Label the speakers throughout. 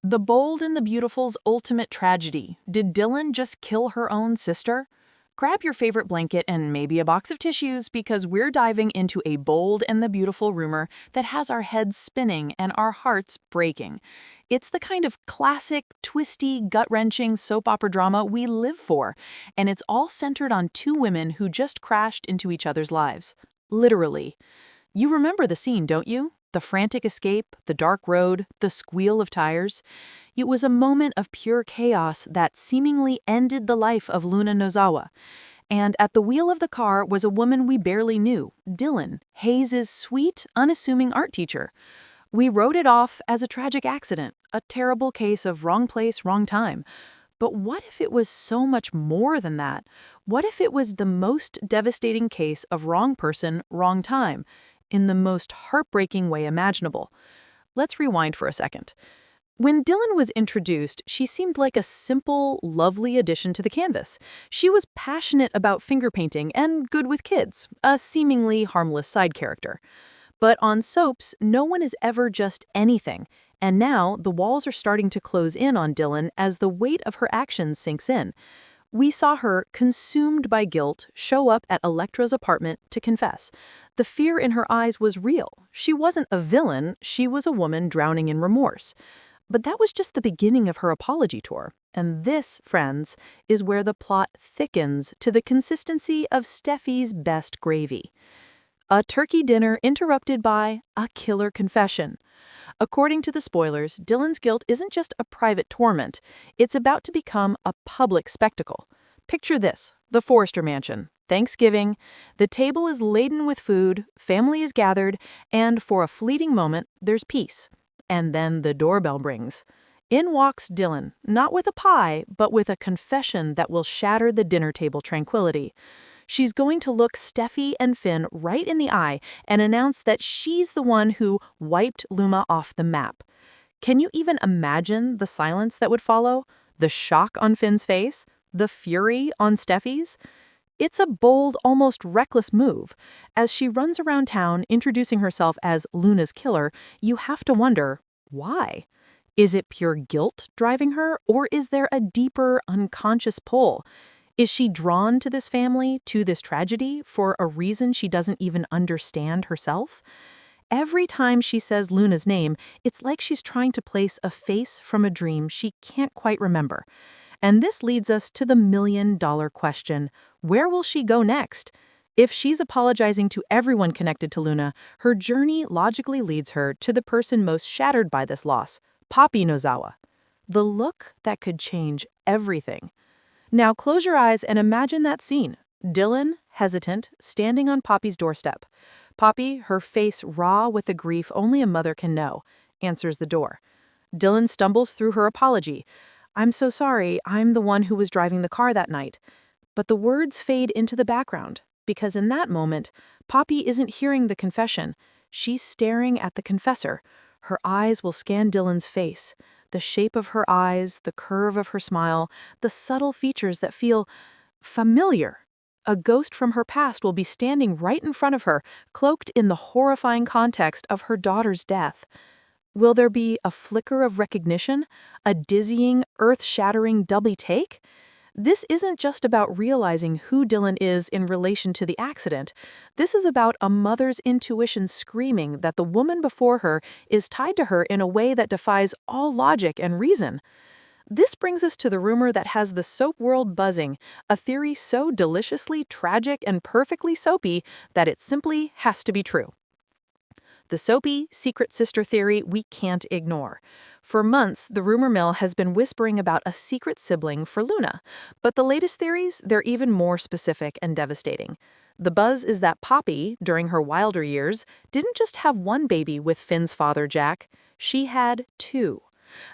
Speaker 1: The Bold and the Beautiful's ultimate tragedy. Did Dylan just kill her own sister? Grab your favorite blanket and maybe a box of tissues because we're diving into a bold and the beautiful rumor that has our heads spinning and our hearts breaking. It's the kind of classic, twisty, gut-wrenching soap opera drama we live for, and it's all centered on two women who just crashed into each other's lives. Literally. You remember the scene, don't you? The frantic escape, the dark road, the squeal of tires. It was a moment of pure chaos that seemingly ended the life of Luna Nozawa. And at the wheel of the car was a woman we barely knew, Dylan, Hayes' sweet, unassuming art teacher. We wrote it off as a tragic accident, a terrible case of wrong place, wrong time. But what if it was so much more than that? What if it was the most devastating case of wrong person, wrong time, in the most heartbreaking way imaginable? Let's rewind for a second. When Dylan was introduced, she seemed like a simple, lovely addition to the canvas. She was passionate about finger painting and good with kids, a seemingly harmless side character. But on soaps, no one is ever just anything. And now, the walls are starting to close in on Dylan as the weight of her actions sinks in. We saw her, consumed by guilt, show up at Electra's apartment to confess. The fear in her eyes was real. She wasn't a villain, she was a woman drowning in remorse. But that was just the beginning of her apology tour. And this, friends, is where the plot thickens to the consistency of Steffi's best gravy. A turkey dinner interrupted by a killer confession. According to the spoilers, Dylan's guilt isn't just a private torment, it's about to become a public spectacle. Picture this, the Forrester Mansion, Thanksgiving, the table is laden with food, family is gathered, and for a fleeting moment, there's peace. And then the doorbell rings. In walks Dylan, not with a pie, but with a confession that will shatter the dinner table tranquility. She's going to look Steffi and Finn right in the eye and announce that she's the one who wiped Luma off the map. Can you even imagine the silence that would follow? The shock on Finn's face? The fury on Steffi's? It's a bold, almost reckless move. As she runs around town introducing herself as Luna's killer, you have to wonder, why? Is it pure guilt driving her, or is there a deeper, unconscious pull? Is she drawn to this family, to this tragedy, for a reason she doesn't even understand herself? Every time she says Luna's name, it's like she's trying to place a face from a dream she can't quite remember. And this leads us to the million-dollar question: where will she go next? If she's apologizing to everyone connected to Luna, her journey logically leads her to the person most shattered by this loss, Poppy Nozawa. The look that could change everything. Now close your eyes and imagine that scene. Dylan, hesitant, standing on Poppy's doorstep. Poppy, her face raw with the grief only a mother can know, answers the door. Dylan stumbles through her apology. "I'm so sorry, I'm the one who was driving the car that night." But the words fade into the background, because in that moment, Poppy isn't hearing the confession. She's staring at the confessor. Her eyes will scan Dylan's face. The shape of her eyes, the curve of her smile, the subtle features that feel familiar. A ghost from her past will be standing right in front of her, cloaked in the horrifying context of her daughter's death. Will there be a flicker of recognition? A dizzying, earth-shattering double take? This isn't just about realizing who Dylan is in relation to the accident. This is about a mother's intuition screaming that the woman before her is tied to her in a way that defies all logic and reason. This brings us to the rumor that has the soap world buzzing, a theory so deliciously tragic and perfectly soapy that it simply has to be true. The soapy, secret sister theory we can't ignore. For months, the rumor mill has been whispering about a secret sibling for Luna. But the latest theories, they're even more specific and devastating. The buzz is that Poppy, during her wilder years, didn't just have one baby with Finn's father, Jack. She had two.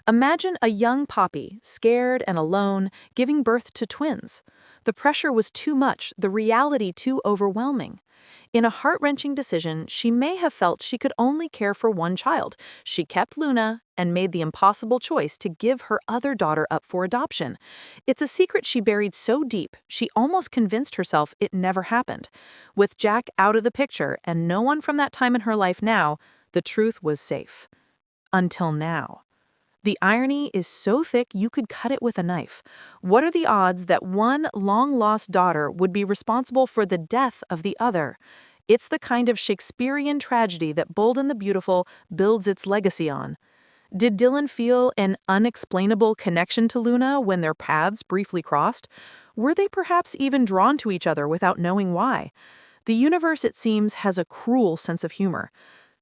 Speaker 1: Imagine a young Poppy, scared and alone, giving birth to twins. The pressure was too much, the reality too overwhelming. In a heart-wrenching decision, she may have felt she could only care for one child. She kept Luna and made the impossible choice to give her other daughter up for adoption. It's a secret she buried so deep, she almost convinced herself it never happened. With Jack out of the picture and no one from that time in her life now, the truth was safe. Until now. The irony is so thick you could cut it with a knife. What are the odds that one long-lost daughter would be responsible for the death of the other? It's the kind of Shakespearean tragedy that Bold and the Beautiful builds its legacy on. Did Dylan feel an unexplainable connection to Luna when their paths briefly crossed? Were they perhaps even drawn to each other without knowing why? The universe, it seems, has a cruel sense of humor.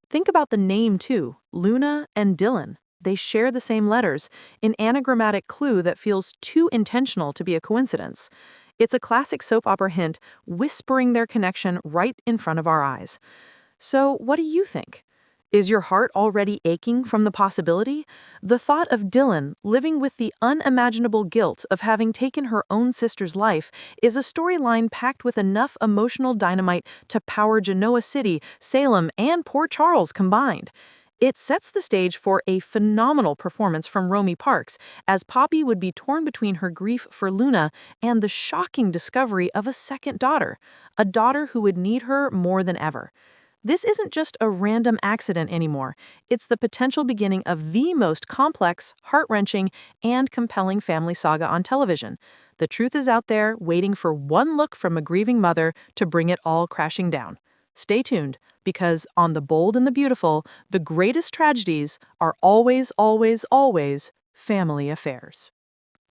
Speaker 1: Think about the name, too, Luna and Dylan. They share the same letters, an anagrammatic clue that feels too intentional to be a coincidence. It's a classic soap opera hint whispering their connection right in front of our eyes. So, what do you think? Is your heart already aching from the possibility? The thought of Dylan living with the unimaginable guilt of having taken her own sister's life is a storyline packed with enough emotional dynamite to power Genoa City, Salem, and Port Charles combined. It sets the stage for a phenomenal performance from Romy Parks, as Poppy would be torn between her grief for Luna and the shocking discovery of a second daughter, a daughter who would need her more than ever. This isn't just a random accident anymore. It's the potential beginning of the most complex, heart-wrenching, and compelling family saga on television. The truth is out there, waiting for one look from a grieving mother to bring it all crashing down. Stay tuned, because on The Bold and the Beautiful, the greatest tragedies are always, always, always family affairs.